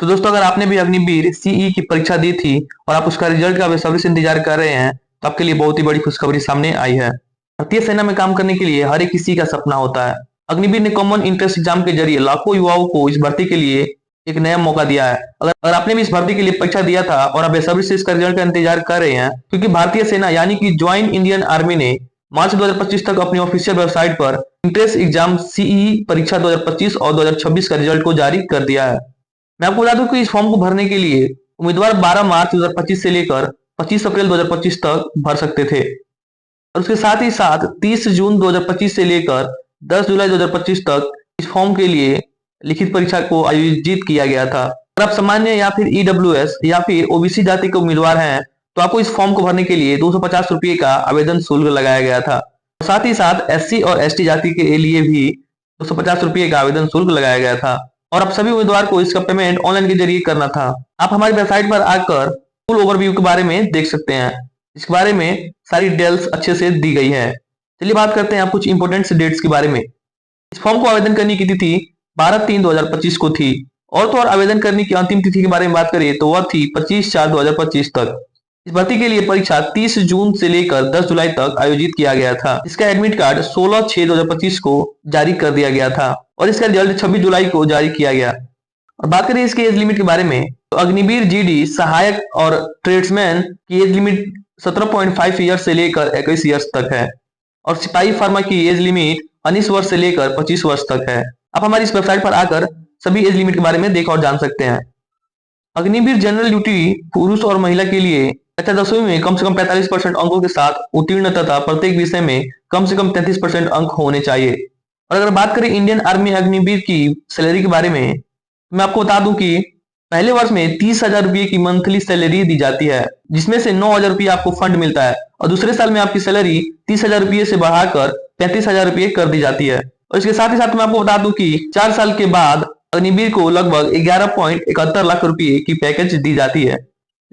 तो दोस्तों, अगर आपने भी अग्निवीर सीई की परीक्षा दी थी और आप उसका रिजल्ट का बेसब्री से इंतजार कर रहे हैं, तो आपके लिए बहुत ही बड़ी खुशखबरी सामने आई है। भारतीय सेना में काम करने के लिए हर एक किसी का सपना होता है। अग्निवीर ने कॉमन इंट्रेंस एग्जाम के जरिए लाखों युवाओं को इस भर्ती के लिए एक नया मौका दिया है। अगर आपने भी इस भर्ती के लिए परीक्षा दिया था और आप बेसब्री से इसका रिजल्ट का इंतजार कर रहे हैं, क्योंकि भारतीय सेना यानी कि ज्वाइंट इंडियन आर्मी ने मार्च 2025 तक अपनी ऑफिशियल वेबसाइट पर इंट्रेंस एग्जाम सीई परीक्षा 2025 और 2026 का रिजल्ट को जारी कर दिया है। मैं आपको बता दूं कि इस फॉर्म को भरने के लिए उम्मीदवार 12 मार्च 2025 से लेकर 25 अप्रैल 2025 तक भर सकते थे, और उसके साथ ही साथ 30 जून 2025 से लेकर 10 जुलाई 2025 तक इस फॉर्म के लिए लिखित परीक्षा को आयोजित किया गया था। अगर आप सामान्य या फिर ईडब्ल्यूएस या फिर ओबीसी जाति के उम्मीदवार हैं, तो आपको इस फॉर्म को भरने के लिए 250 रुपये का आवेदन शुल्क लगाया गया था। साथ ही साथ एससी और एसटी जाति के लिए भी 250 रुपये का आवेदन शुल्क लगाया गया था, और आप सभी उम्मीदवार को इसका पेमेंट ऑनलाइन के जरिए करना था। आप हमारी वेबसाइट पर आकर फुल ओवरव्यू के बारे में देख सकते हैं। इसके बारे में सारी डिटेल्स अच्छे से दी गई है। चलिए बात करते हैं आप कुछ इंपोर्टेंट डेट्स के बारे में। इस फॉर्म को आवेदन करने की तिथि 12/3/2025 को थी, और तो और आवेदन करने की अंतिम तिथि के बारे में बात करें तो वह थी 25/4/2025 तक। इस भर्ती के लिए परीक्षा 30 जून से लेकर 10 जुलाई तक आयोजित किया गया था। इसका एडमिट कार्ड 16/6/2025 को जारी कर दिया गया था, और इसका रिजल्ट 26 जुलाई को जारी किया गया। और बात करें इसके एज लिमिट के बारे में, तो अग्निवीर जीडी सहायक और ट्रेड्समैन की एज लिमिट 17.5 ईयर से लेकर 21 ईयर्स तक है, और सिपाही फार्मा की एज लिमिट 19 वर्ष से लेकर 25 वर्ष तक है। आप हमारी इस वेबसाइट पर आकर सभी एज लिमिट के बारे में देख और जान सकते हैं। अग्निवीर जनरल ड्यूटी पुरुष और महिला के लिए कक्षा 10वीं में कम से कम 45% अंकों के साथ उत्तीर्ण तथा प्रत्येक विषय में कम से कम 33% अंक होने चाहिए। और अगर बात करें इंडियन आर्मी अग्निवीर की सैलरी के बारे में, मैं आपको बता दूं कि पहले वर्ष में 30,000 रुपये की मंथली सैलरी दी जाती है, जिसमें से 9,000 रुपये आपको फंड मिलता है, और दूसरे साल में आपकी सैलरी 30,000 रुपये से बढ़ाकर 35,000 रुपये कर दी जाती है। और इसके साथ ही साथ मैं आपको बता दूं कि 4 साल के बाद अग्निवीर को लगभग 11.71 लाख रुपये की पैकेज दी जाती है,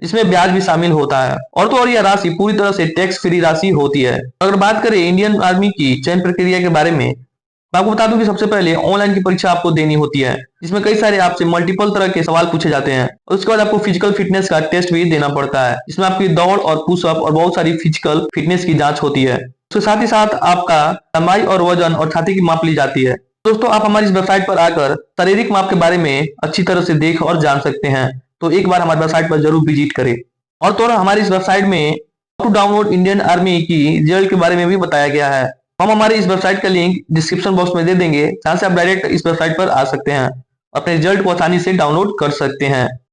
जिसमें ब्याज भी शामिल होता है, और तो और यह राशि पूरी तरह से टैक्स फ्री राशि होती है। अगर बात करें इंडियन आर्मी की चयन प्रक्रिया के बारे में, मैं आपको बता दूं कि सबसे पहले ऑनलाइन की परीक्षा आपको देनी होती है, जिसमें कई सारे आपसे मल्टीपल तरह के सवाल पूछे जाते हैं, और उसके बाद आपको फिजिकल फिटनेस का टेस्ट भी देना पड़ता है, जिसमें आपकी दौड़ और पुशअप और बहुत सारी फिजिकल फिटनेस की जांच होती है। उसके साथ ही साथ आपका लंबाई और वजन और छाती की माप ली जाती है। दोस्तों, आप हमारी इस वेबसाइट पर आकर शारीरिक माप के बारे में अच्छी तरह से देख और जान सकते हैं, तो एक बार हमारी वेबसाइट पर जरूर विजिट करें। और तो और हमारी इस वेबसाइट में टू डाउनलोड इंडियन आर्मी की रिजल्ट के बारे में भी बताया गया है। हम हमारी इस वेबसाइट का लिंक डिस्क्रिप्शन बॉक्स में दे देंगे, जहां से आप डायरेक्ट इस वेबसाइट पर आ सकते हैं, अपने रिजल्ट को आसानी से डाउनलोड कर सकते हैं।